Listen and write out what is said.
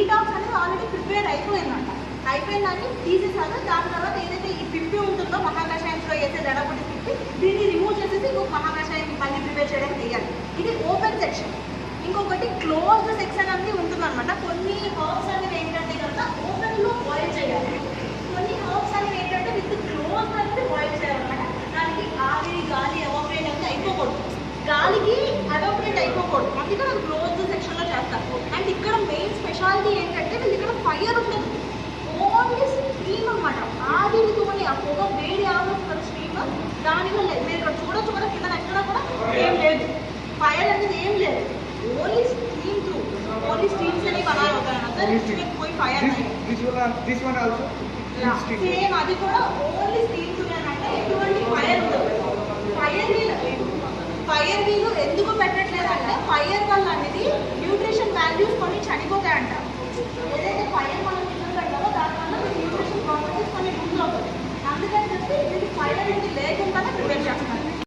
Detox అనేది already prepare అయిపోయిందంట. అయిపోయిందని తీసేసారు. దాని తర్వాత ఏదైతే ఈ పిప్పి ఉంటుందో మహాకషాయంలో వేసే దడపడి పిప్పి, దీన్ని రిమూవ్ చేసేసి ఇంకొక మహాకషాయం మళ్ళీ ప్రిపేర్ చేయడానికి వేయాలి. ఇది ఓపెన్ సెక్షన్. ఇంకొకటి క్లోజ్డ్ సెక్షన్ అనేది ఉంటుందన్నమాట. కొన్ని హర్బ్స్ అనేవి ఏంటంటే కనుక ఓపెన్లో బాయిల్ చేయాలి, కొన్ని హర్బ్స్ అనేవి ఏంటంటే విత్ క్లోజ్ అనేది బాయిల్ చేయాలన్నమాట. దానికి ఆవిరి గాలి ఎవాపరేట్ అనేది అయిపోకూడదు, గాలికి ఎవాపరేట్ అయిపోకూడదు, అందుకే అది క్లోజ్డ్ సెక్షన్లో చేస్తారు. అండ్ ఇక్కడ మెయిన్ స్పెషాలిటీ ఏంటంటే వీళ్ళు ఇక్కడ ఫైర్ ఉండదు, ఓన్లీ స్టీమ్ అనమాట. ఆవిరితోనే ఆ పొగ వేడి ఆవుతుంది స్టీమ్, దానిలో లేదు. మీరు ఇక్కడ చూడొచ్చు కూడా, కింద ఎక్కడ కూడా ఏం లేదు, ఫైర్ అనేది ఏం లేదు, only steam through. Only steams అనేవి బనా అవుతాయి అన్నమాట. कोई फायर नहीं, this one also सेम అది కూడా ఓన్లీ